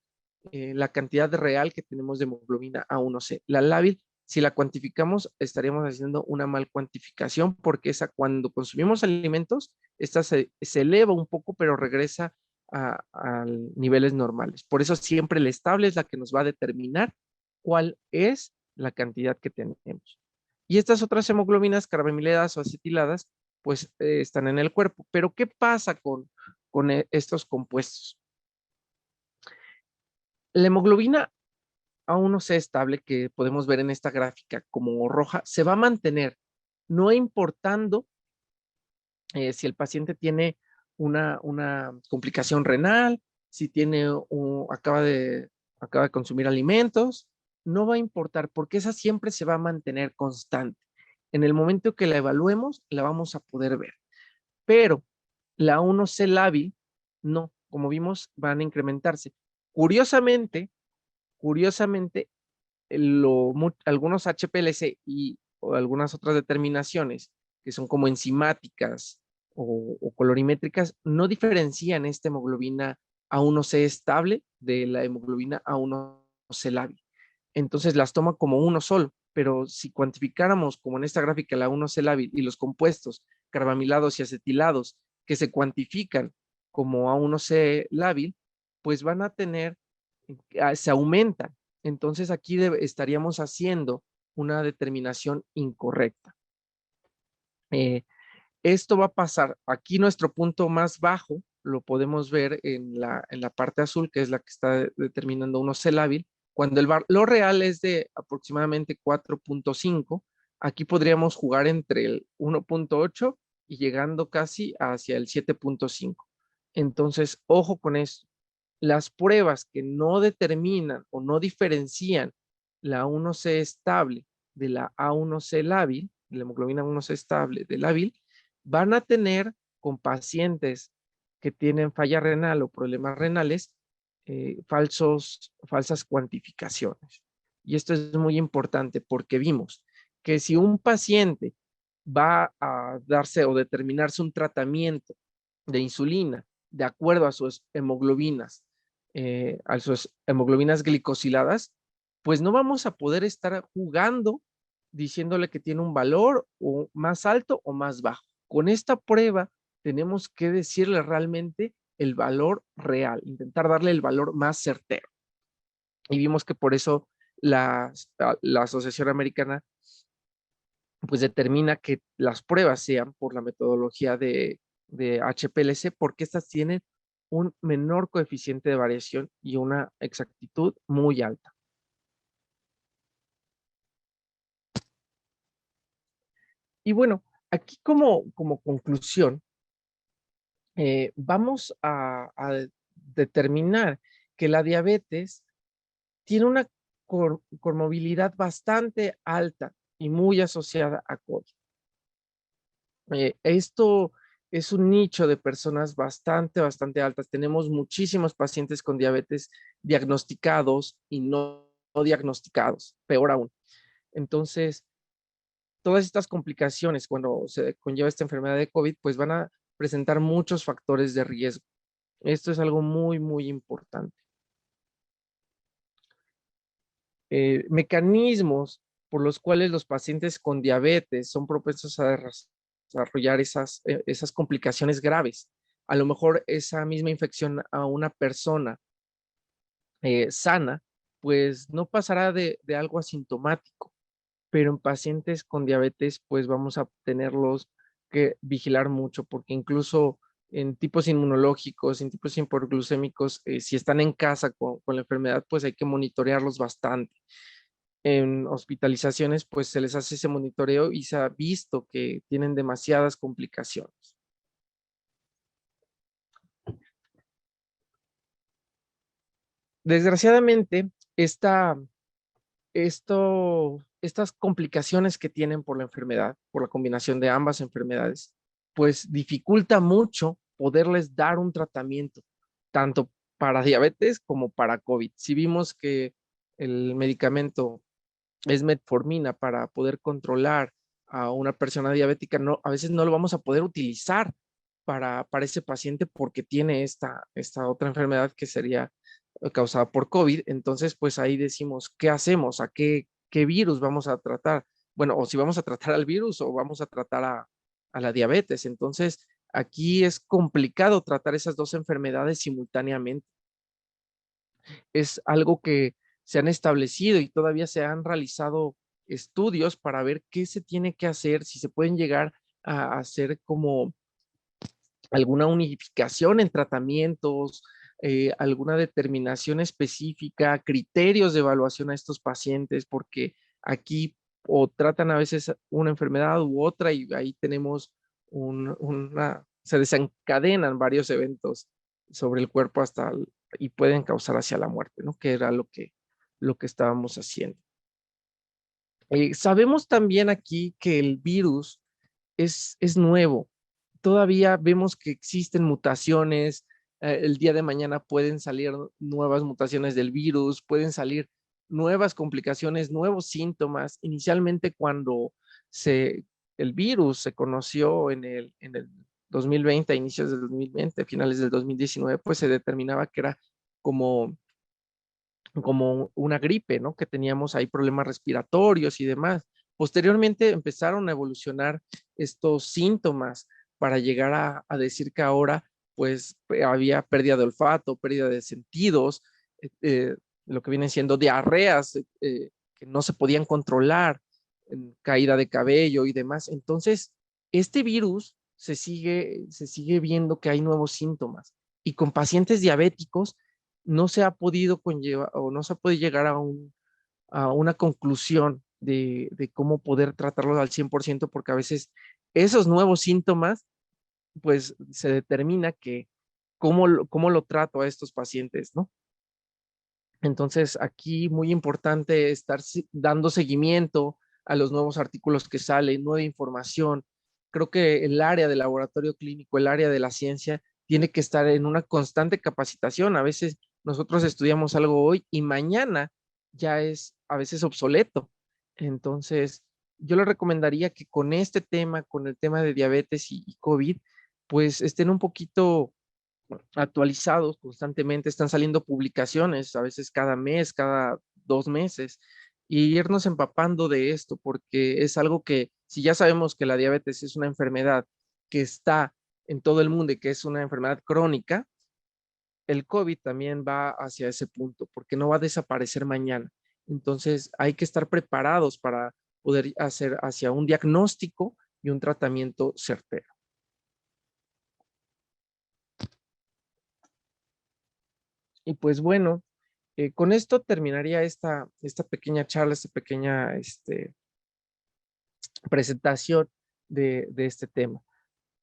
la cantidad real que tenemos de hemoglobina A1C. La lábil, si la cuantificamos, estaríamos haciendo una mal cuantificación porque cuando consumimos alimentos, esta se eleva un poco, pero regresa a niveles normales. Por eso siempre la estable es la que nos va a determinar cuál es la cantidad que tenemos. Y estas otras hemoglobinas carbamiladas o acetiladas, pues están en el cuerpo. Pero ¿qué pasa con estos compuestos? La hemoglobina A1C estable que podemos ver en esta gráfica como roja, se va a mantener, no importando si el paciente tiene una complicación renal, si acaba de consumir alimentos, no va a importar porque esa siempre se va a mantener constante. En el momento que la evaluemos, la vamos a poder ver. Pero la 1C lábil, no, como vimos, van a incrementarse. Curiosamente, algunos HPLC o algunas otras determinaciones que son como enzimáticas o colorimétricas no diferencian esta hemoglobina A1C estable de la hemoglobina A1C lábil. Entonces las toma como uno solo, pero si cuantificáramos como en esta gráfica la 1C lábil y los compuestos carbamilados y acetilados que se cuantifican como A1C lábil, pues van a tener, se aumentan. Entonces aquí estaríamos haciendo una determinación incorrecta. Esto va a pasar, aquí nuestro punto más bajo lo podemos ver en la parte azul, que es la que está determinando 1C lábil, cuando el valor real es de aproximadamente 4.5, aquí podríamos jugar entre el 1.8 y llegando casi hacia el 7.5. Entonces, ojo con esto. Las pruebas que no determinan o no diferencian la 1C estable de la A1C lábil, la hemoglobina 1C estable de lábil, van a tener con pacientes que tienen falla renal o problemas renales falsas cuantificaciones. Y esto es muy importante porque vimos que si un paciente va a darse o determinarse un tratamiento de insulina de acuerdo a sus hemoglobinas glicosiladas, pues no vamos a poder estar jugando diciéndole que tiene un valor o más alto o más bajo. Con esta prueba tenemos que decirle realmente el valor real, intentar darle el valor más certero. Y vimos que por eso la Asociación Americana pues determina que las pruebas sean por la metodología de HPLC, porque estas tienen un menor coeficiente de variación y una exactitud muy alta. Y bueno, aquí como conclusión, vamos a determinar que la diabetes tiene una comorbilidad bastante alta y muy asociada a COVID. Esto es un nicho de personas bastante altas. Tenemos muchísimos pacientes con diabetes diagnosticados y no diagnosticados, peor aún. Entonces, todas estas complicaciones cuando se conlleva esta enfermedad de COVID, pues van a presentar muchos factores de riesgo. Esto es algo muy importante. Mecanismos por los cuales los pacientes con diabetes son propensos a desarrollar esas complicaciones graves. A lo mejor esa misma infección a una persona sana, pues no pasará de algo asintomático, pero en pacientes con diabetes, pues vamos a tenerlos que vigilar mucho, porque incluso en tipos inmunológicos, en tipos hiperglucémicos, si están en casa con la enfermedad, pues hay que monitorearlos bastante. En hospitalizaciones, pues se les hace ese monitoreo y se ha visto que tienen demasiadas complicaciones. Desgraciadamente, estas complicaciones que tienen por la enfermedad, por la combinación de ambas enfermedades, pues dificulta mucho poderles dar un tratamiento, tanto para diabetes como para COVID. Si vimos que el medicamento es metformina para poder controlar a una persona diabética, no, a veces no lo vamos a poder utilizar para ese paciente porque tiene esta otra enfermedad que sería causada por COVID. Entonces, pues ahí decimos, ¿qué hacemos? ¿A qué virus vamos a tratar? Bueno, o si vamos a tratar al virus o vamos a tratar a la diabetes. Entonces, aquí es complicado tratar esas dos enfermedades simultáneamente. Es algo que se han establecido y todavía se han realizado estudios para ver qué se tiene que hacer, si se pueden llegar a hacer como alguna unificación en tratamientos, alguna determinación específica, criterios de evaluación a estos pacientes, porque aquí o tratan a veces una enfermedad u otra y ahí tenemos se desencadenan varios eventos sobre el cuerpo y pueden causar hacia la muerte, ¿no? Que era lo que estábamos haciendo. Sabemos también aquí que el virus es nuevo. Todavía vemos que existen mutaciones. El día de mañana pueden salir nuevas mutaciones del virus, pueden salir nuevas complicaciones, nuevos síntomas. Inicialmente cuando el virus se conoció en el 2020, a inicios del 2020, finales del 2019, pues se determinaba que era como, como una gripe, ¿no? Que teníamos ahí problemas respiratorios y demás. Posteriormente empezaron a evolucionar estos síntomas para llegar a decir que ahora pues había pérdida de olfato, pérdida de sentidos, lo que vienen siendo diarreas que no se podían controlar, caída de cabello y demás. Entonces, este virus se sigue viendo que hay nuevos síntomas y con pacientes diabéticos no se ha podido conllevar o no se ha podido llegar a una conclusión de cómo poder tratarlos al 100% porque a veces esos nuevos síntomas, pues se determina que cómo lo trato a estos pacientes, ¿no? Entonces, aquí muy importante estar dando seguimiento a los nuevos artículos que salen, nueva información. Creo que el área del laboratorio clínico, el área de la ciencia, tiene que estar en una constante capacitación. A veces nosotros estudiamos algo hoy y mañana ya es a veces obsoleto. Entonces, yo le recomendaría que con este tema, con el tema de diabetes y COVID, pues estén un poquito actualizados constantemente, están saliendo publicaciones, a veces cada mes, cada 2 meses, y irnos empapando de esto, porque es algo que, si ya sabemos que la diabetes es una enfermedad que está en todo el mundo y que es una enfermedad crónica, el COVID también va hacia ese punto, porque no va a desaparecer mañana. Entonces, hay que estar preparados para poder hacer hacia un diagnóstico y un tratamiento certero. Y pues bueno, con esto terminaría esta pequeña charla, esta pequeña presentación de este tema.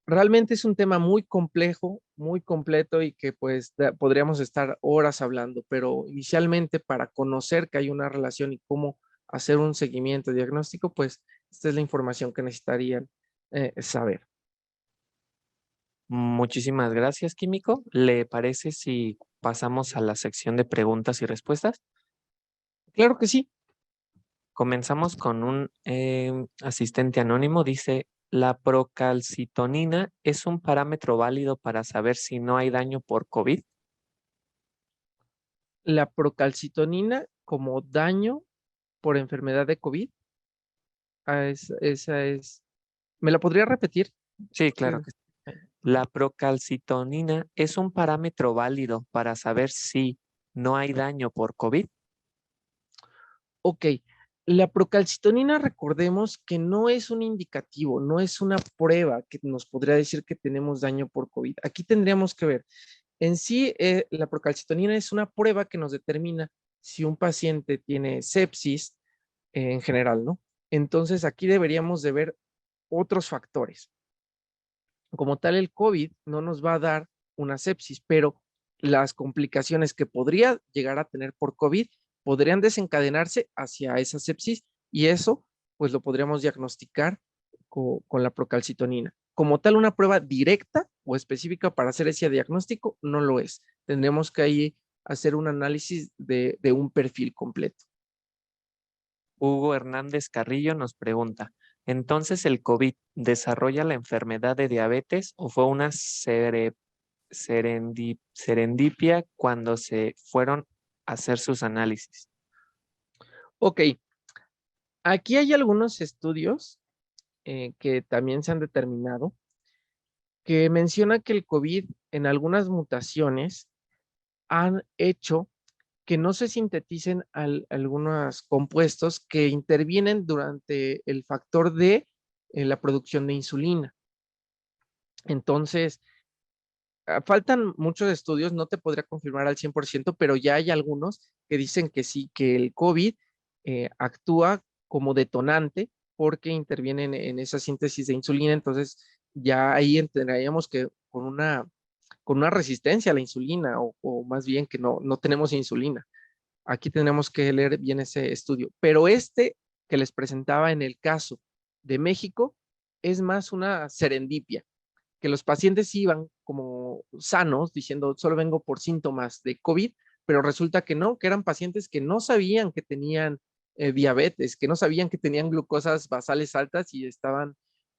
Realmente es un tema muy complejo, muy completo y que pues podríamos estar horas hablando, pero inicialmente para conocer que hay una relación y cómo hacer un seguimiento diagnóstico, pues esta es la información que necesitarían saber. Muchísimas gracias, Químico. ¿Le parece si pasamos a la sección de preguntas y respuestas? Claro que sí. Comenzamos con un asistente anónimo. Dice, ¿la procalcitonina es un parámetro válido para saber si no hay daño por COVID? La procalcitonina como daño por enfermedad de COVID, esa es. ¿Me la podría repetir? Sí, Es claro que, que sí. ¿La procalcitonina es un parámetro válido para saber si no hay daño por COVID? ok, la procalcitonina, recordemos que no es un indicativo, no es una prueba que nos podría decir que tenemos daño por COVID. Aquí tendríamos que ver, en sí, la procalcitonina es una prueba que nos determina si un paciente tiene sepsis en general, ¿no? Entonces, aquí deberíamos de ver otros factores. Como tal, el COVID no nos va a dar una sepsis, pero las complicaciones que podría llegar a tener por COVID podrían desencadenarse hacia esa sepsis y eso pues lo podríamos diagnosticar con la procalcitonina. Como tal, una prueba directa o específica para hacer ese diagnóstico no lo es. Tendremos que ahí hacer un análisis de un perfil completo. Hugo Hernández Carrillo nos pregunta, ¿entonces el COVID desarrolla la enfermedad de diabetes o fue una serendipia cuando se fueron a hacer sus análisis? Ok, aquí hay algunos estudios que también se han determinado que menciona que el COVID en algunas mutaciones han hecho que no se sinteticen algunos compuestos que intervienen durante el factor de la producción de insulina. Entonces, faltan muchos estudios, no te podría confirmar al 100%, pero ya hay algunos que dicen que sí, que el COVID actúa como detonante porque interviene en esa síntesis de insulina. Entonces, ya ahí entenderíamos que con una resistencia a la insulina o más bien que no tenemos insulina. Aquí tenemos que leer bien ese estudio. Pero este que les presentaba en el caso de México es más una serendipia, que los pacientes iban como sanos diciendo solo vengo por síntomas de COVID, pero resulta que no, que eran pacientes que no sabían que tenían diabetes, que no sabían que tenían glucosas basales altas y estaban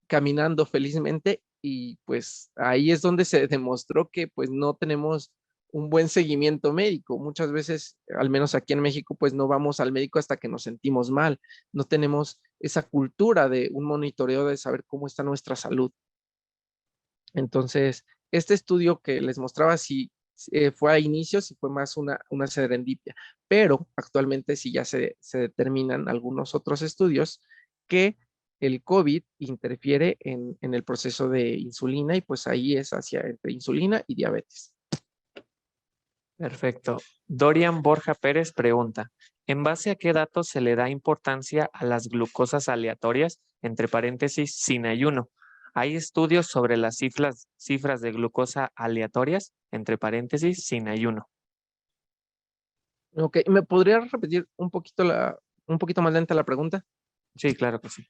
caminando felizmente y pues ahí es donde se demostró que pues no tenemos un buen seguimiento médico. Muchas veces, al menos aquí en México, pues no vamos al médico hasta que nos sentimos mal. No tenemos esa cultura de un monitoreo de saber cómo está nuestra salud. Entonces, este estudio que les mostraba si fue a inicios y fue más una serendipia, pero actualmente sí ya se determinan algunos otros estudios que el COVID interfiere en el proceso de insulina y pues ahí es hacia entre insulina y diabetes. Perfecto. Dorian Borja Pérez pregunta, ¿en base a qué datos se le da importancia a las glucosas aleatorias, entre paréntesis, sin ayuno? ¿Hay estudios sobre las cifras de glucosa aleatorias, entre paréntesis, sin ayuno? Ok, ¿me podrías repetir un poquito más lenta la pregunta? Sí, claro que sí.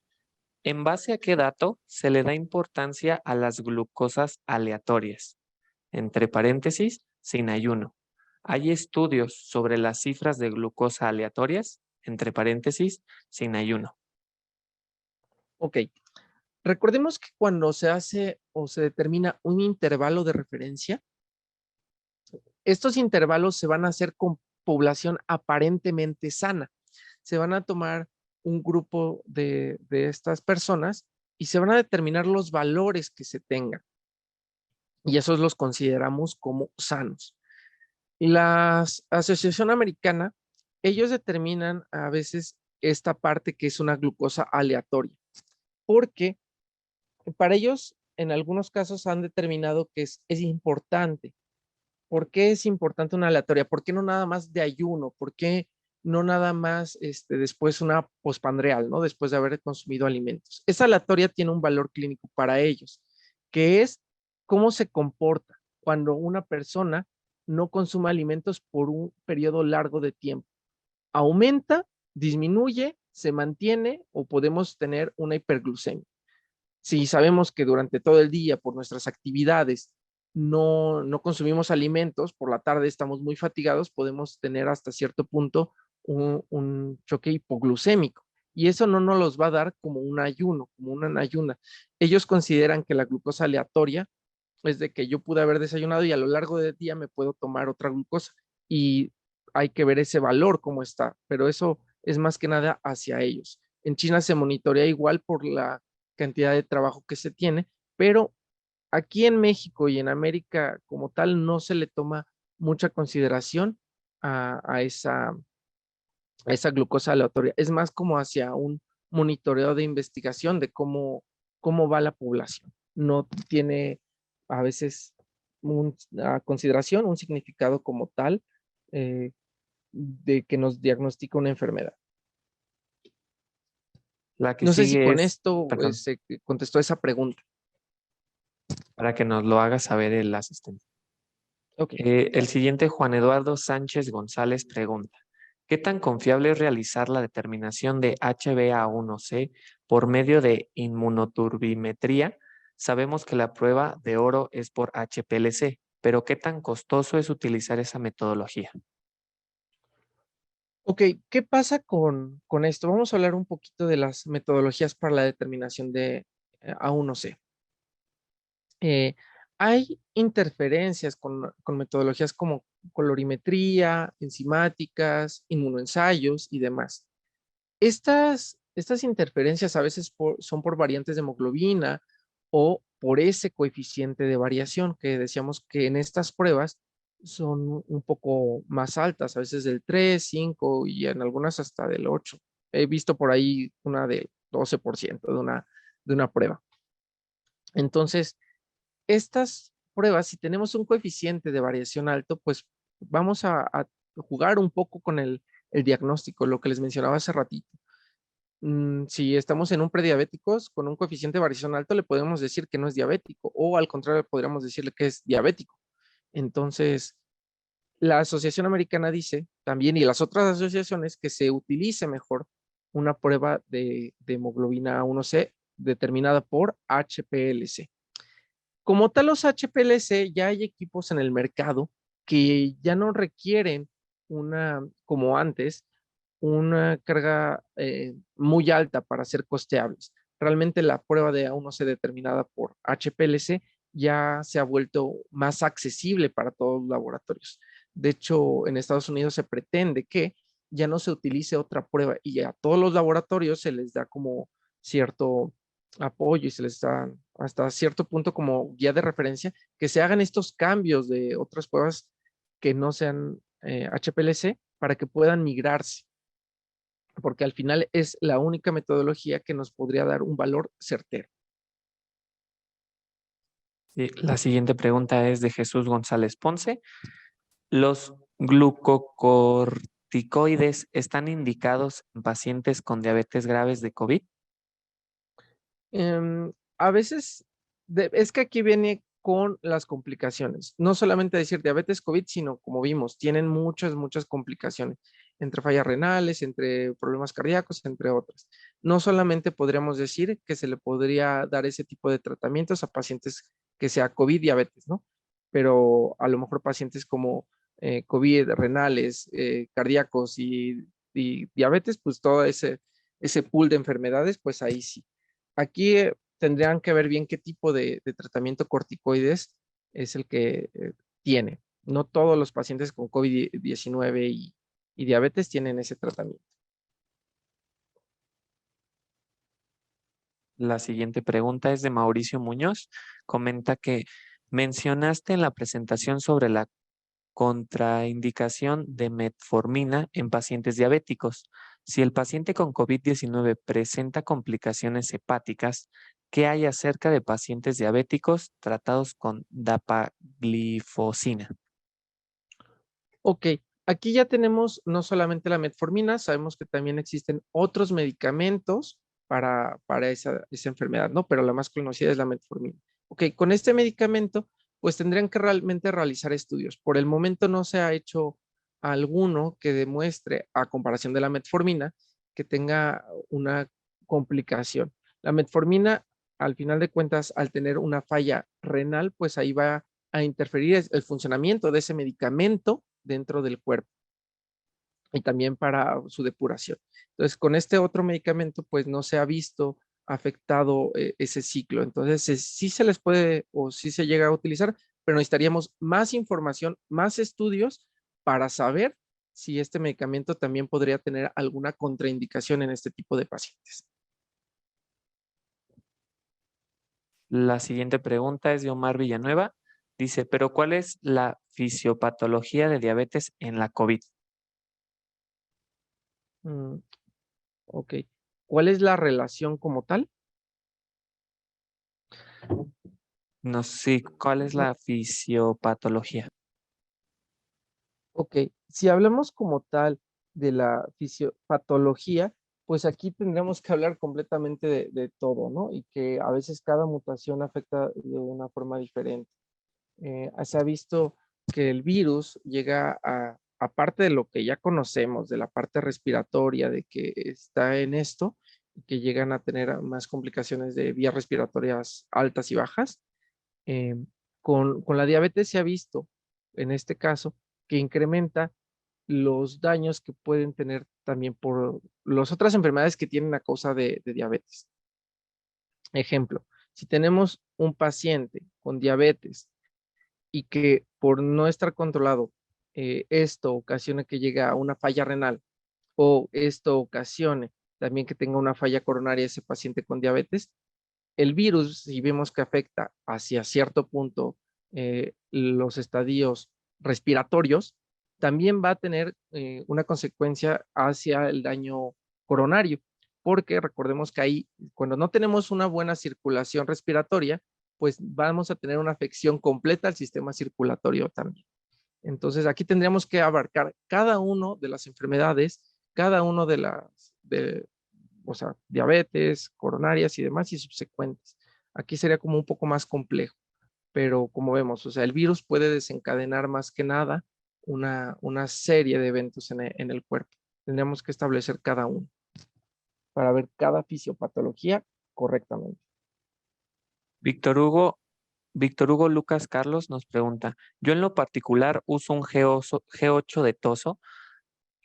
¿En base a qué dato se le da importancia a las glucosas aleatorias? Entre paréntesis, sin ayuno. ¿Hay estudios sobre las cifras de glucosa aleatorias? Entre paréntesis, sin ayuno. Ok, recordemos que cuando se hace o se determina un intervalo de referencia, estos intervalos se van a hacer con población aparentemente sana. Se van a tomar un grupo de estas personas y se van a determinar los valores que se tengan. Y esos los consideramos como sanos. La Asociación Americana, ellos determinan a veces esta parte que es una glucosa aleatoria, porque para ellos en algunos casos han determinado que es importante. ¿Por qué es importante una aleatoria? ¿Por qué no nada más de ayuno? ¿Por qué no nada más después una postpandreal, ¿no? Después de haber consumido alimentos. Esa aleatoria tiene un valor clínico para ellos, que es cómo se comporta cuando una persona no consume alimentos por un periodo largo de tiempo. Aumenta, disminuye, se mantiene o podemos tener una hiperglucemia. Si sabemos que durante todo el día por nuestras actividades no consumimos alimentos, por la tarde estamos muy fatigados, podemos tener hasta cierto punto un choque hipoglucémico. Y eso no nos los va a dar como un ayuno, como una ayuna. Ellos consideran que la glucosa aleatoria es de que yo pude haber desayunado y a lo largo del día me puedo tomar otra glucosa. Y hay que ver ese valor cómo está, pero eso es más que nada hacia ellos. En China se monitorea igual por la cantidad de trabajo que se tiene, pero aquí en México y en América como tal no se le toma mucha consideración a esa glucosa aleatoria. Es más como hacia un monitoreo de investigación de cómo va la población. No tiene a veces una consideración, un significado como tal de que nos diagnostica una enfermedad. La que No sé si sigue con es, esto perdón, se contestó esa pregunta. para que nos lo haga saber el asistente. Ok. El siguiente, Juan Eduardo Sánchez González pregunta, ¿qué tan confiable es realizar la determinación de HbA1c por medio de inmunoturbimetría? Sabemos que la prueba de oro es por HPLC, pero ¿qué tan costoso es utilizar esa metodología? Ok, ¿qué pasa con esto? Vamos a hablar un poquito de las metodologías para la determinación de A1C. Eh, hay interferencias con metodologías como colorimetría, enzimáticas, inmunoensayos y demás. Estas interferencias a veces son por variantes de hemoglobina o por ese coeficiente de variación que decíamos que en estas pruebas son un poco más altas, a veces del 3, 5 y en algunas hasta del 8. He visto por ahí una del 12% de una prueba. Entonces, estas pruebas, si tenemos un coeficiente de variación alto, pues vamos a jugar un poco con el diagnóstico, lo que les mencionaba hace ratito. Si estamos en un prediabéticos con un coeficiente de variación alto, le podemos decir que no es diabético o al contrario, podríamos decirle que es diabético. Entonces, la Asociación Americana dice también y las otras asociaciones que se utilice mejor una prueba de hemoglobina A1C determinada por HPLC. Como tal, los HPLC ya hay equipos en el mercado que ya no requieren como antes, una carga muy alta para ser costeables. realmente la prueba de A1C determinada por HPLC ya se ha vuelto más accesible para todos los laboratorios. De hecho, en Estados Unidos se pretende que ya no se utilice otra prueba y a todos los laboratorios se les da como cierto apoyo y se les da hasta cierto punto como guía de referencia que se hagan estos cambios de otras pruebas que no sean HPLC para que puedan migrarse, porque al final es la única metodología que nos podría dar un valor certero. Sí, la siguiente pregunta es de Jesús González Ponce. ¿Los glucocorticoides están indicados en pacientes con diabetes graves de COVID? A veces, es que aquí viene con las complicaciones. No solamente decir diabetes COVID, sino como vimos, tienen muchas complicaciones, entre fallas renales, entre problemas cardíacos, entre otras. No solamente podríamos decir que se le podría dar ese tipo de tratamientos a pacientes que sea COVID diabetes, ¿no? Pero a lo mejor pacientes como COVID renales, cardíacos y diabetes, pues todo ese pool de enfermedades, pues ahí sí. Aquí tendrían que ver bien qué tipo de tratamiento corticoides es el que tiene. No todos los pacientes con COVID-19 y diabetes tienen ese tratamiento. La siguiente pregunta es de Mauricio Muñoz. Comenta que mencionaste en la presentación sobre la contraindicación de metformina en pacientes diabéticos. Si el paciente con COVID-19 presenta complicaciones hepáticas, ¿qué hay acerca de pacientes diabéticos tratados con dapaglifosina? Ok, aquí ya tenemos no solamente la metformina, sabemos que también existen otros medicamentos para esa enfermedad, ¿no? Pero la más conocida es la metformina. Ok, con este medicamento, pues tendrían que realmente realizar estudios. Por el momento no se ha hecho alguno que demuestre, a comparación de la metformina, que tenga una complicación. La metformina, al final de cuentas, al tener una falla renal, pues ahí va a interferir el funcionamiento de ese medicamento dentro del cuerpo y también para su depuración. Entonces, con este otro medicamento, pues no se ha visto afectado ese ciclo. Entonces, sí se les puede o sí se llega a utilizar, pero necesitaríamos más información, más estudios para saber si este medicamento también podría tener alguna contraindicación en este tipo de pacientes. La siguiente pregunta es de Omar Villanueva. Dice, ¿pero cuál es la fisiopatología de diabetes en la COVID? Mm, ok. ¿Cuál es la relación como tal? No sé, ¿cuál es la fisiopatología? Ok, si hablamos como tal de la fisiopatología, pues aquí tendríamos que hablar completamente de todo, ¿no? Y que a veces cada mutación afecta de una forma diferente. Se ha visto que el virus llega aparte de lo que ya conocemos, de la parte respiratoria, de que está en esto, que llegan a tener más complicaciones de vías respiratorias altas y bajas, eh, con la diabetes se ha visto, en este caso, que incrementa los daños que pueden tener también por las otras enfermedades que tienen a causa de diabetes. Ejemplo, si tenemos un paciente con diabetes y que por no estar controlado, esto ocasiona que llegue a una falla renal o esto ocasione también que tenga una falla coronaria ese paciente con diabetes, el virus, si vemos que afecta hacia cierto punto los estadios respiratorios, también va a tener una consecuencia hacia el daño coronario, porque recordemos que ahí, cuando no tenemos una buena circulación respiratoria, pues vamos a tener una afección completa al sistema circulatorio también. Entonces, aquí tendríamos que abarcar cada uno de las enfermedades, cada uno de o sea, diabetes, coronarias y demás y subsecuentes. Aquí sería como un poco más complejo, pero como vemos, o sea, el virus puede desencadenar más que nada una serie de eventos en el cuerpo. Tendríamos que establecer cada uno para ver cada fisiopatología correctamente. Víctor Hugo, Víctor Hugo Lucas Carlos nos pregunta, yo en lo particular uso un G8 de toso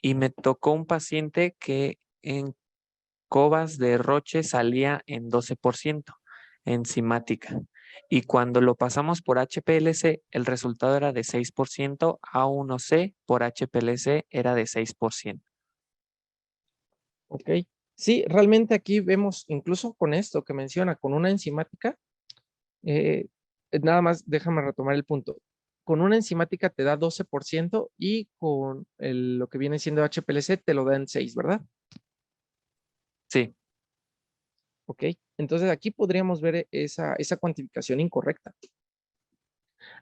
y me tocó un paciente que en Cobas de Roche salía en 12%, enzimática. Y cuando lo pasamos por HPLC, el resultado era de 6%, A1C por HPLC era de 6%. Ok. Sí, realmente aquí vemos, incluso con esto que menciona, con una enzimática, eh, nada más déjame retomar el punto. Con una enzimática te da 12% y con lo que viene siendo HPLC te lo da en 6, ¿verdad? Sí, Ok. Entonces aquí podríamos ver esa cuantificación incorrecta.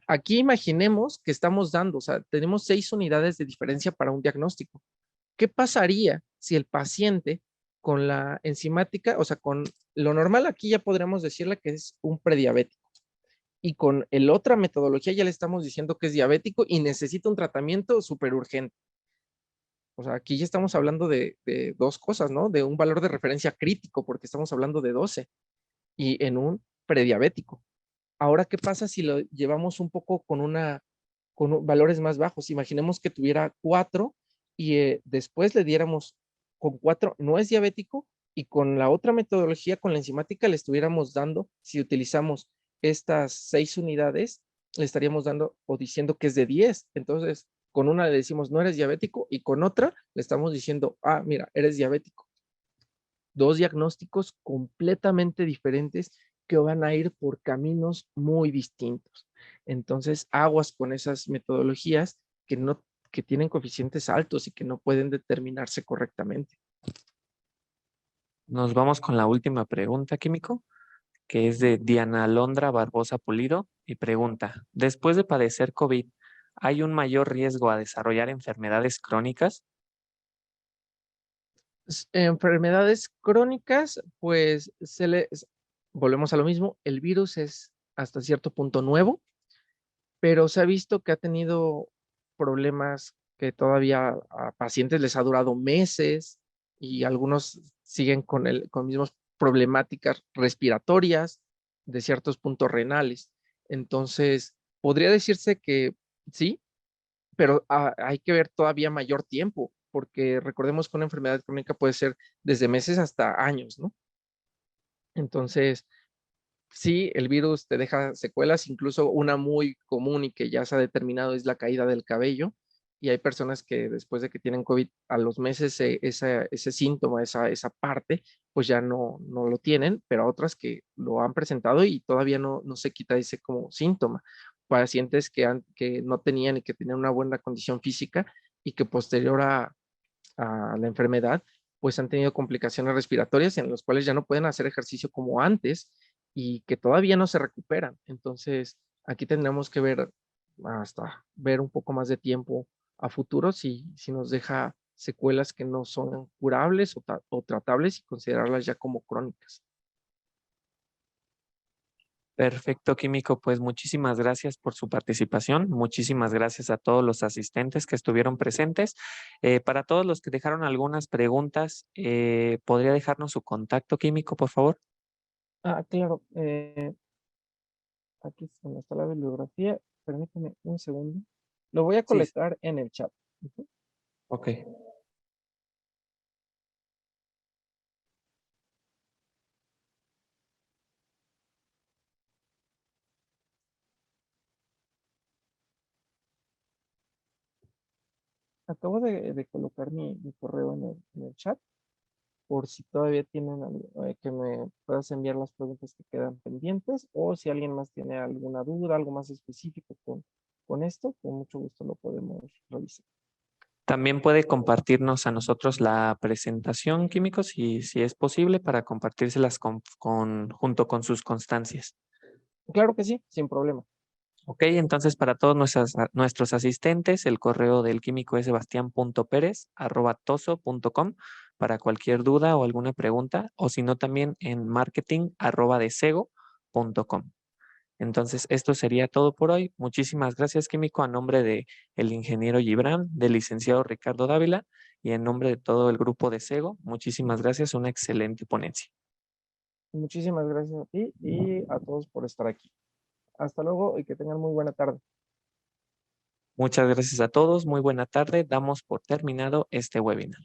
Aquí imaginemos que estamos dando, o sea, tenemos 6 unidades de diferencia para un diagnóstico. ¿Qué pasaría si el paciente con la enzimática, o sea, con lo normal aquí ya podríamos decirle que es un prediabético y con la otra metodología ya le estamos diciendo que es diabético y necesita un tratamiento súper urgente? O sea, aquí ya estamos hablando de dos cosas, ¿no? De un valor de referencia crítico, porque estamos hablando de 12 y en un prediabético. Ahora, ¿qué pasa si lo llevamos un poco con valores más bajos? Imaginemos que tuviera 4 y después le diéramos con 4, no es diabético, y con la otra metodología, con la enzimática, le estuviéramos dando, si utilizamos estas 6 unidades, le estaríamos dando o diciendo que es de 10. Entonces, con una le decimos no eres diabético y con otra le estamos diciendo, ah, mira, eres diabético. Dos diagnósticos completamente diferentes que van a ir por caminos muy distintos. Entonces, aguas con esas metodologías que tienen coeficientes altos y que no pueden determinarse correctamente. nos vamos con la última pregunta, químico, que es de Diana Alondra Barbosa Pulido y pregunta, después de padecer COVID, ¿hay un mayor riesgo a desarrollar enfermedades crónicas? Enfermedades crónicas, pues volvemos a lo mismo, el virus es hasta cierto punto nuevo, pero se ha visto que ha tenido problemas que todavía a pacientes les ha durado meses y algunos siguen con mismas problemáticas respiratorias de ciertos puntos renales. Entonces, podría decirse que sí, pero hay que ver todavía mayor tiempo, porque recordemos que una enfermedad crónica puede ser desde meses hasta años, ¿no? Entonces, sí, el virus te deja secuelas, incluso una muy común y que ya se ha determinado es la caída del cabello. Y hay personas que después de que tienen COVID, a los meses ese síntoma, esa parte, pues ya no lo tienen, pero otras que lo han presentado y todavía no se quita ese como síntoma. Pacientes que no tenían y que tenían una buena condición física y que posterior a la enfermedad, pues han tenido complicaciones respiratorias en las cuales ya no pueden hacer ejercicio como antes y que todavía no se recuperan. Entonces, aquí tendremos que ver un poco más de tiempo a futuro si nos deja secuelas que no son curables o tratables y considerarlas ya como crónicas. Perfecto, químico. Pues muchísimas gracias por su participación. Muchísimas gracias a todos los asistentes que estuvieron presentes. Para todos los que dejaron algunas preguntas, ¿podría dejarnos su contacto químico, por favor? Ah, claro. Aquí está la bibliografía. Permíteme un segundo. Lo voy a Sí, colocar en el chat. Ujú. ok. Acabo de colocar mi correo en el chat por si todavía tienen que me puedas enviar las preguntas que quedan pendientes o si alguien más tiene alguna duda, algo más específico con esto, con mucho gusto lo podemos revisar. También puede compartirnos a nosotros la presentación, químico, si es posible, para compartírselas junto con sus constancias. Claro que sí, sin problema. Ok, entonces para todos nuestros asistentes, el correo del químico es sebastián.perez@toso.com para cualquier duda o alguna pregunta, o si no también en marketing@desego.com. Entonces, esto sería todo por hoy. Muchísimas gracias, químico, a nombre de el ingeniero Gibran, del licenciado Ricardo Dávila y en nombre de todo el grupo de SEGO. Muchísimas gracias, una excelente ponencia. Muchísimas gracias a ti y a todos por estar aquí. Hasta luego y que tengan muy buena tarde. Muchas gracias a todos, muy buena tarde. Damos por terminado este webinar.